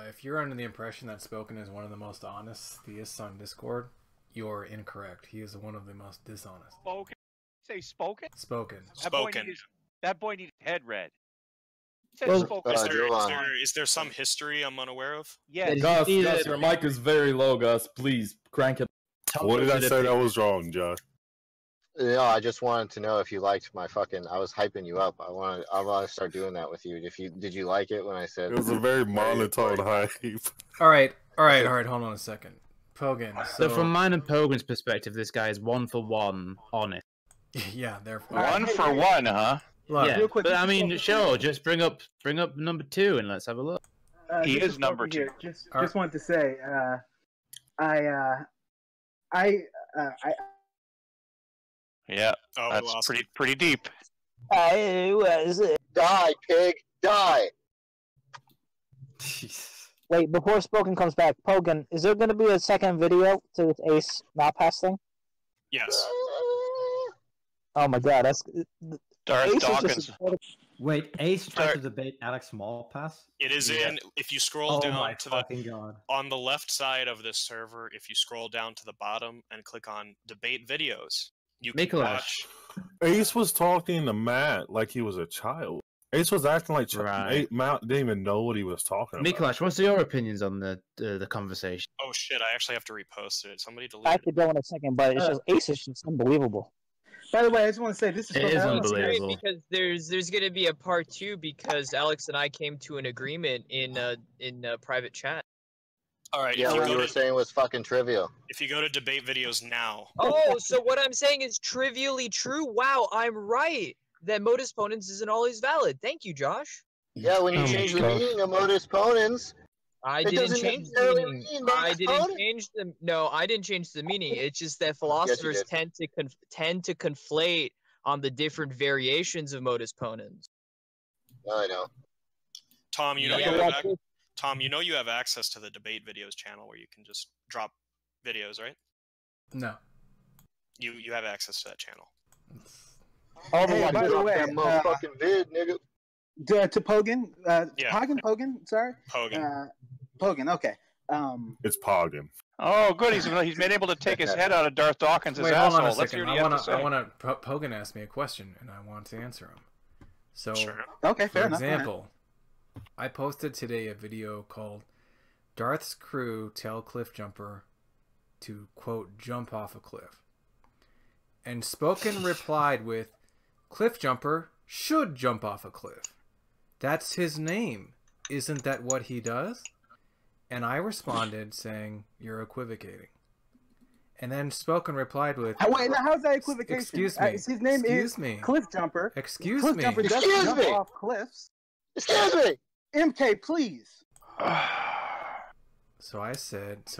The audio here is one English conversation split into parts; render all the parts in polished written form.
if you're under the impression that Spoken is one of the most honest theists on Discord, you're incorrect. He is one of the most dishonest. Spoken? Say spoken? Spoken. That boy needs his head read. Well, Spoken. Is there some history I'm unaware of? Yes. Gus, your mic is very low, Gus. Please crank it. What did I say that was wrong, Josh? Yeah, I just wanted to know if you liked my fucking. I was hyping you up. I want to start doing that with you. Did you like it when I said? It was a very monotone hype. All right. Hold on a second. Pogan. So from mine and Pogan's perspective, this guy is 1 for 1 honest. Yeah, they're 1 for 1, huh? Look, yeah, but I mean, sure. Just bring up number 2 and let's have a look. He is number 2. Just wanted to say, Yeah, oh, that's pretty deep. I was die, pig, die. Wait, before Spoken comes back, Pogan, is there going to be a second video to this Ace not pass thing? Yes. Oh my god, that's... Darth Dawkins. Wait, Ace tried to debate Alex Small Pass? It is in, if you scroll down to God. on the left side of this server, if you scroll down to the bottom and click on debate videos, you can watch. Ace was talking to Matt like he was a child. Ace was acting like Matt didn't even know what he was talking about. Mikolash, what's your opinions on the conversation? Oh shit, I actually have to repost it. Somebody deleted I have to go in a second, but it's just Ace is just unbelievable. By the way, I just want to say this is unbelievable. Because there's going to be a part 2 because Alex and I came to an agreement in a private chat. All right. Yeah, what you were saying was fucking trivial. If you go to debate videos now. Oh, so what I'm saying is trivially true. Wow, I'm right. That modus ponens isn't always valid. Thank you, Josh. Yeah, when you change the meaning of modus ponens. I didn't change the meaning. I didn't change the. No, I didn't change the meaning. It's just that philosophers tend to conflate on the different variations of modus ponens. I know. Tom, you know you have access to the debate videos channel where you can just drop videos, right? No. You have access to that channel. Oh, hey, by the way, that motherfucking vid, nigga. To Pogan, yeah. Pogan, sorry. Pogan. Pogan, okay. It's Pogan. Oh, good. He's been able to take his head out of Darth Dawkins' asshole. Hold on a Let's second. hear what he has to say. I want to. Pogan asked me a question, and I want to answer him. So, okay, fair enough. For example, I posted today a video called "Darth's crew tell Cliffjumper to quote jump off a cliff," and Spoken replied with, "Cliffjumper should jump off a cliff. That's his name. Isn't that what he does?" And I responded saying, "You're equivocating." And then Spoken replied with, "Wait, now how's that equivocation? Excuse me. His name is Cliffjumper. Excuse me. Cliffjumper doesn't jump off cliffs. Excuse me. MK, please." So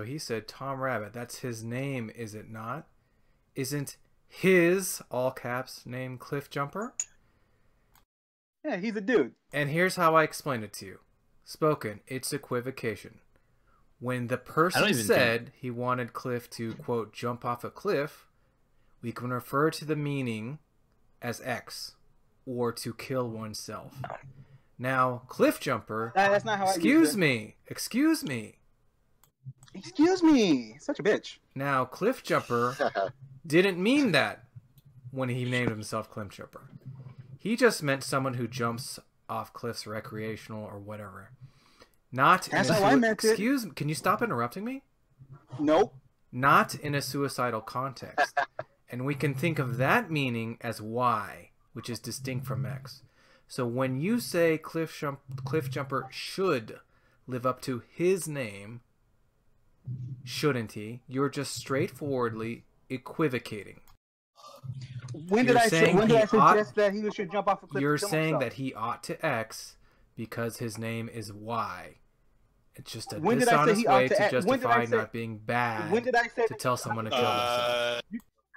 he said, "Tom Rabbit, that's his name, is it not? Isn't his, all caps, name Cliffjumper?" Yeah, he's a dude. And here's how I explained it to you. Spoken, it's equivocation. When the person said he wanted Cliff to, quote, jump off a cliff, we can refer to the meaning as X, or to kill oneself. Now, Cliffjumper... That's not how Excuse me! Excuse me! Such a bitch. Now, Cliffjumper didn't mean that when he named himself Cliffjumper. He just meant someone who jumps off cliffs recreational or whatever. Not That's how I meant it. Excuse me, can you stop interrupting me? Nope. Not in a suicidal context. And we can think of that meaning as Y, which is distinct from X. So when you say Cliffjumper should live up to his name, shouldn't he? You're just straightforwardly equivocating. When did I suggest that he should jump off a cliff? You're saying that he ought to X because his name is Y. It's just a dishonest way to justify not being bad to tell someone to kill themselves.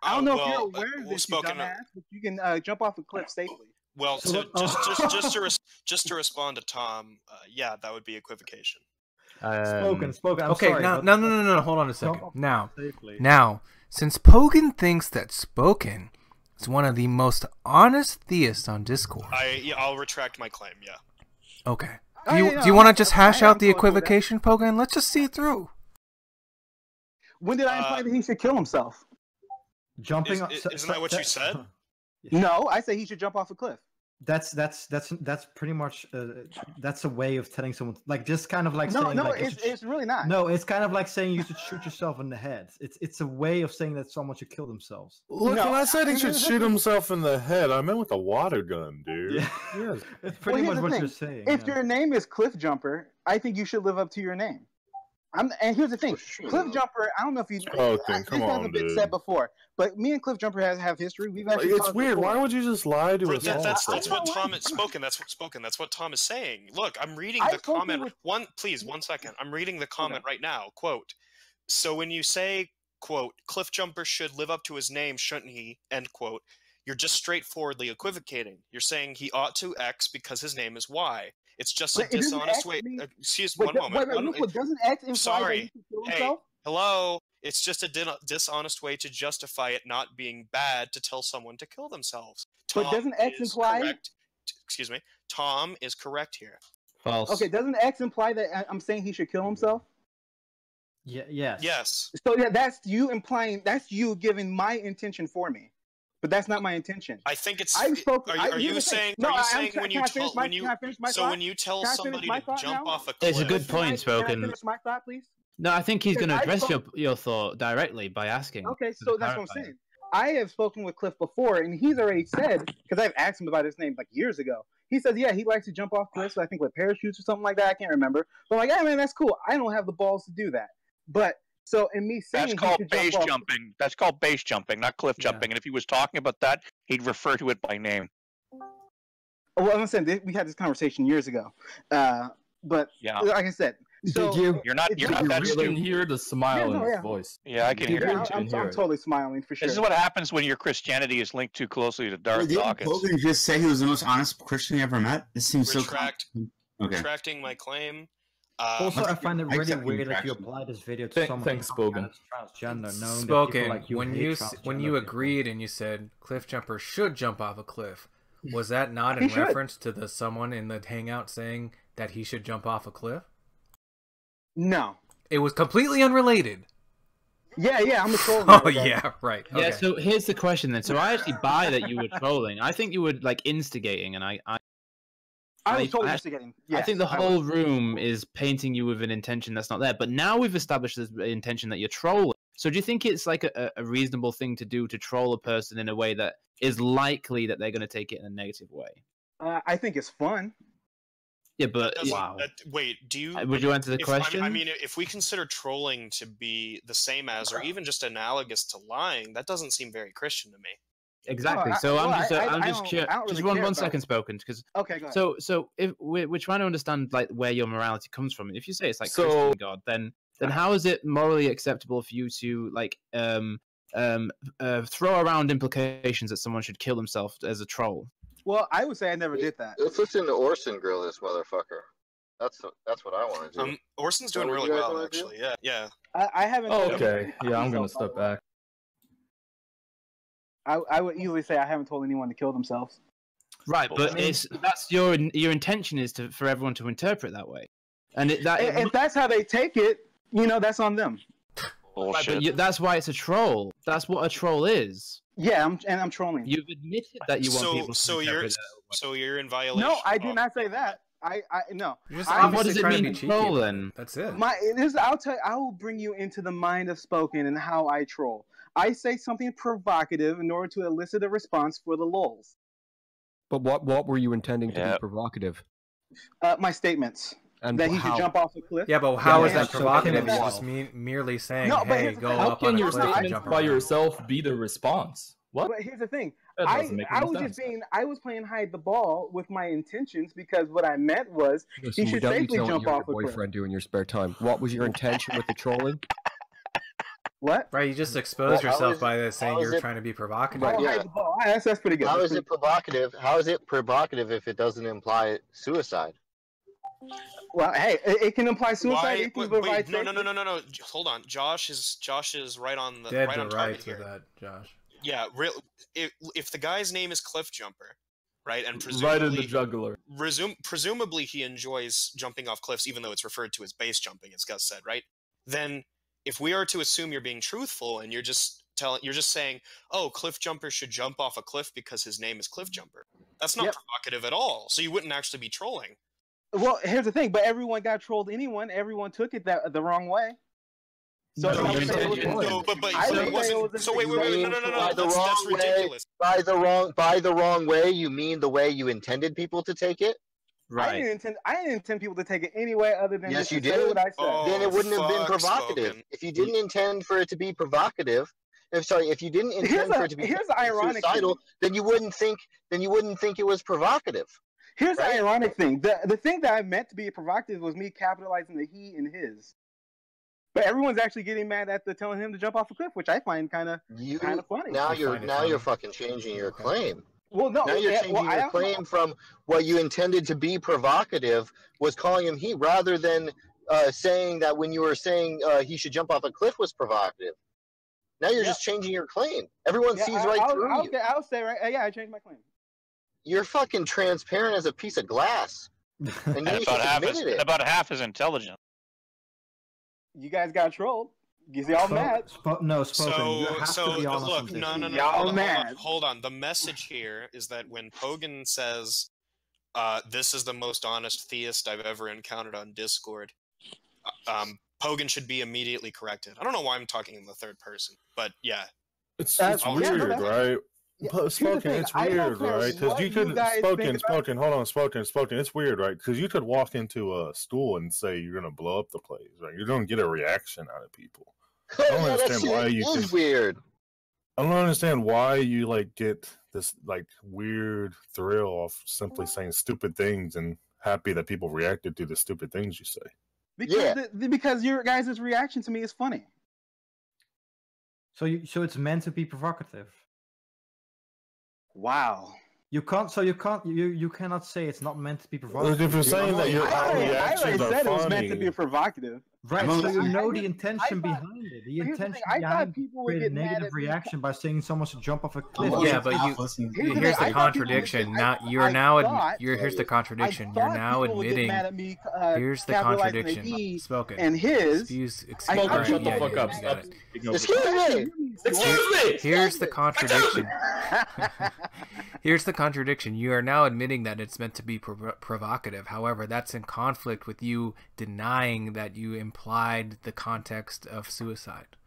I don't know if you're aware of this, you dumbass, but you can jump off a cliff safely. Well, just to respond to Tom, yeah, that would be equivocation. Spoken. I'm okay, sorry, no. Hold on a second. Now, since Pogan thinks that Spoken is one of the most honest theists on Discord, I'll retract my claim. Yeah. Okay, Do you want to just hash out the equivocation, Pogan? Let's just see it through. When did I imply that he should kill himself? Jumping. Isn't that what you said? No, I say he should jump off a cliff. That's pretty much that's a way of telling someone, like, just kind of like saying, no, like, it's really not. No, it's kind of like saying you should shoot yourself in the head. It's a way of saying that someone should kill themselves. Look, when I said he should shoot himself in the head, I meant with a water gun, dude. Yeah. Yes. It's pretty much what you're saying. If your name is Cliffjumper, I think you should live up to your name. And here's the thing, Cliffjumper. I don't know if you. Come on, hasn't been said before, but me and Cliffjumper have history. We've actually. It's weird. Before. Why would you just lie to us? That's what Tom has spoken. That's what's spoken. That's what Tom is saying. Look, I'm reading the comment. One second. I'm reading the comment right now. Quote. So when you say, quote, Cliffjumper should live up to his name, shouldn't he? End quote. You're just straightforwardly equivocating. You're saying he ought to X because his name is Y. It's just a dishonest way. Excuse me, one moment. Doesn't X imply that he should kill himself? Hello. It's just a dishonest way to justify it not being bad to tell someone to kill themselves. But doesn't X imply? Correct. Excuse me. Tom is correct here. False. Okay. Doesn't X imply that I'm saying he should kill himself? Yeah. Yes. Yes. So yeah, that's you implying. That's you giving my intention for me. But that's not my intention. I think it's. Are you saying when you tell somebody to jump off a cliff? It's a good point, Spoken. Can I finish my thought, please? No, I think he's going to address your thought directly by asking. Okay, so that's what I'm saying. I have spoken with Cliff before, and he's already said, because I've asked him about his name like years ago. He says, yeah, he likes to jump off cliffs, I think with parachutes or something like that. I can't remember. But I'm like, yeah, man, that's cool. I don't have the balls to do that. But so in me saying that's called base jumping. That's called base jumping, not cliff jumping. And if he was talking about that, he'd refer to it by name. Well, I'm saying we had this conversation years ago. But yeah, like I said, so you're not that stupid. You can hear the smile in his voice. Yeah, I can hear it. I'm totally smiling for sure. This is what happens when your Christianity is linked too closely to Darth Dawkins. Didn't Pogan just say he was the most honest Christian you ever met? This seems Retracting my claim. Also, I find it really weird that you apply this video to someone who's transgender, knowing that people like you when you agreed and you said Cliffjumper should jump off a cliff, was that not in reference to the someone in the hangout saying that he should jump off a cliff? No, it was completely unrelated. Yeah, I'm a troll. Oh yeah, right. Okay. Yeah. So here's the question then. So I actually buy that you were trolling. I think you were like instigating, and I was totally instigating. Yes, I think the whole room is painting you with an intention that's not there. But now we've established the intention that you're trolling. So do you think it's like a reasonable thing to do to troll a person in a way that is likely that they're going to take it in a negative way? I think it's fun. Yeah, but wait, do you? Would you answer the question? I mean, if we consider trolling to be the same as, or even just analogous to lying, that doesn't seem very Christian to me. Exactly. So I'm just curious. Just one second, Spoken, because okay, go ahead. So if we're trying to understand like where your morality comes from, if you say it's like Christian God, then how is it morally acceptable for you to like throw around implications that someone should kill themselves as a troll? Well, I would say I never did that. Let's listen to Orson grill this motherfucker. That's what I want to do. Orson's doing really well, actually. Yeah. I haven't. Okay. Yeah, I'm gonna step back. I would easily say I haven't told anyone to kill themselves. Right, but that's your intention is for everyone to interpret that way, and if that's how they take it, that's on them. Right, but that's why it's a troll. That's what a troll is. Yeah, I'm trolling. You've admitted that you want people to interpret that. So you're in violation. No, I did not say that. No. What does it mean to troll then? That's it. I will bring you into the mind of Spoken and how I troll. I say something provocative in order to elicit a response for the lulz. But what were you intending to be provocative? My statements. And that he should jump off a cliff. Yeah, but how is that provocative? You're just merely saying, "Hey, go up on a cliff and jump around." By yourself be the response? What? But here's the thing. I was playing hide the ball with my intentions because what I meant was he should safely jump off a cliff. Boyfriend do in your spare time. What was your intention with the trolling? What? Right, you just exposed yourself by saying you're trying to be provocative. Hide the ball. That's pretty good. How is it provocative? How is it provocative if it doesn't imply suicide? Well, hey, it can imply suicide. Wait, no. Hold on. Josh is right on the dead right on target to here. That, Josh. Yeah, if the guy's name is Cliffjumper, right? And right in the jugular. Presumably he enjoys jumping off cliffs, even though it's referred to as base jumping, as Gus said, right? Then, if we are to assume you're being truthful and you're just saying, "Oh, Cliffjumper should jump off a cliff because his name is Cliffjumper," that's not provocative at all. So you wouldn't actually be trolling. Well, here's the thing, but everyone got trolled. Everyone took it the wrong way. So no, wait, no, that's ridiculous. By the wrong way, you mean the way you intended people to take it? Right. I didn't intend people to take it any way other than yes, you say did. what I said. Then it wouldn't have been provocative. Spoken. If you didn't intend for it to be provocative, if you didn't intend for it to be suicidal, then you wouldn't think it was provocative. Here's the ironic thing. The thing that I meant to be provocative was me capitalizing the he and his. But everyone's actually getting mad at telling him to jump off a cliff, which I find kind of funny. Now you're fucking changing your claim. Well, no. Now you're changing your claim from what you intended to be provocative was calling him he, rather than saying that when you were saying he should jump off a cliff was provocative. Now you're just changing your claim. Everyone sees through you. I'll say I changed my claim. You're fucking transparent as a piece of glass. And about half as intelligent. You guys got trolled. You see, all mad. No. Hold on. The message here is that when Pogan says, "This is the most honest theist I've ever encountered on Discord," Pogan should be immediately corrected. I don't know why I'm talking in the third person, but yeah, it's weird, right? Spoken, it's weird, right? Because you could spoken. It's weird, right? Because you could walk into a school and say you're gonna blow up the place, right? You're gonna get a reaction out of people. I don't understand why you think weird. I don't understand why you get this weird thrill off simply saying stupid things and happy that people reacted to the stupid things you say. Because your guys' reaction to me is funny. So it's meant to be provocative. Wow. You cannot say it's not meant to be provocative. If you're saying that your reactions are funny, it was meant to be provocative. Right, so you know the intention behind it. The intention behind create a negative reaction by saying someone should jump off a cliff. Yeah, but here's the contradiction. Here's the contradiction. You're now admitting. Here's the contradiction. Spoken. And his. Shut the fuck up. Excuse me. Here's the contradiction. Here's the contradiction. You are now admitting that it's meant to be provocative. However, that's in conflict with you denying that you implied the context of suicide.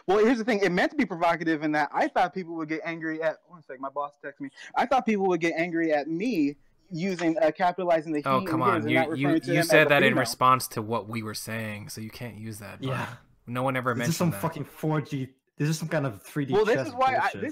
Well, here's the thing. It meant to be provocative in that I thought people would get angry at... One second, my boss texted me. I thought people would get angry at me using capitalizing the he. Oh, come on. You said that in response to what we were saying, so you can't use that. Yeah. No one ever mentioned that. This is some fucking 4G... This is some kind of 3D Well, this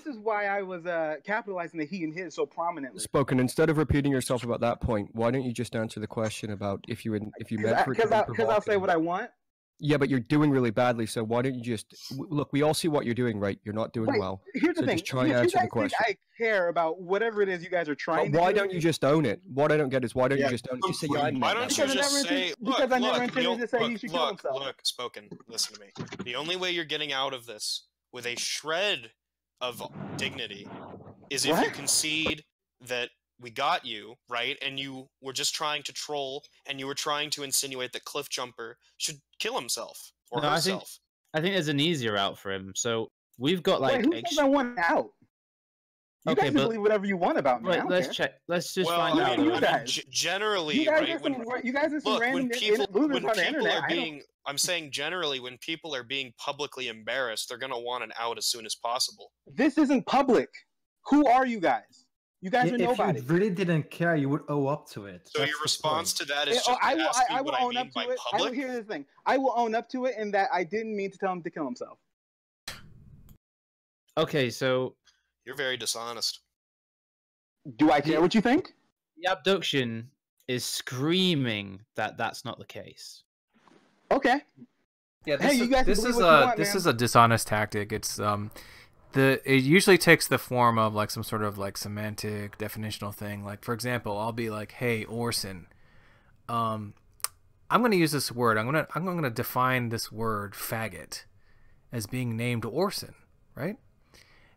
is why I was capitalizing the he and his so prominently. Spoken. Instead of repeating yourself about that point, why don't you just answer the question about if you meant for it to be provocative? Because I'll say what I want. Yeah, but you're doing really badly. So why don't you just look? We all see what you're doing, right? You're not doing well. Here's the thing. Just try and answer the question. I care about whatever it is you guys are trying. But why don't you just own it? What I don't get is why don't you just own it? Just say yeah. Why don't you just say? Because I never intended to say he should kill himself. Look, Spoken. Listen to me. The only way you're getting out of this with a shred of dignity is if you concede that we got you, right? And you were just trying to troll, and you were trying to insinuate that Cliffjumper should kill himself or herself. I think there's an easier out for him. So we've got who says I want out? You guys can believe whatever you want about me. Right, let's check. Let's just find out. Generally, you guys are some random losers on the internet. I'm saying generally, when people are being publicly embarrassed, they're going to want an out as soon as possible. This isn't public. Who are you guys? You guys are nobody. If you really didn't care, you would owe up to it. So your response to that is just ask me what I mean by public? Here's the thing. I will own up to it in that I didn't mean to tell him to kill himself. Okay, so... You're very dishonest. Do I care what you think? The abduction is screaming that that's not the case. Okay. Yeah, this is a dishonest tactic. It's it usually takes the form of some sort of semantic definitional thing. Like, for example, I'll be like, "Hey, Orson, I'm going to use this word. I'm going to define this word faggot as being named Orson, right?"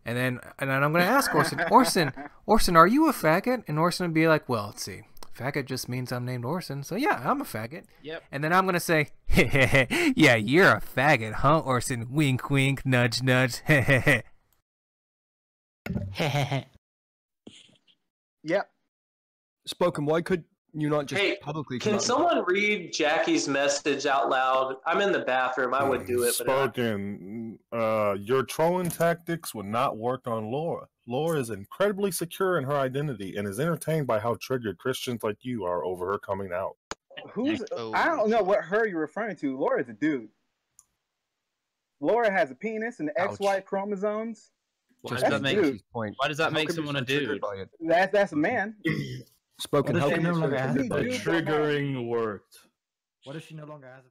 And then I'm going to ask Orson, are you a faggot? And Orson would be like, well, let's see. Faggot just means I'm named Orson. So, yeah, I'm a faggot. Yep. And then I'm going to say, yeah, you're a faggot, huh, Orson? Wink, wink, nudge, nudge. Yep. Spoken, why could you not just publicly... Can someone read Jackie's message out loud? I'm in the bathroom. I would do it. Spoken, your trolling tactics would not work on Laura. Laura is incredibly secure in her identity and is entertained by how triggered Christians like you are over her coming out. I don't know what her you're referring to. Laura's a dude. Laura has a penis and XY chromosomes. Why does that make point? Why does that make someone a dude? That's a man. Spoken, how can no longer has the triggering worked? What if she no longer has a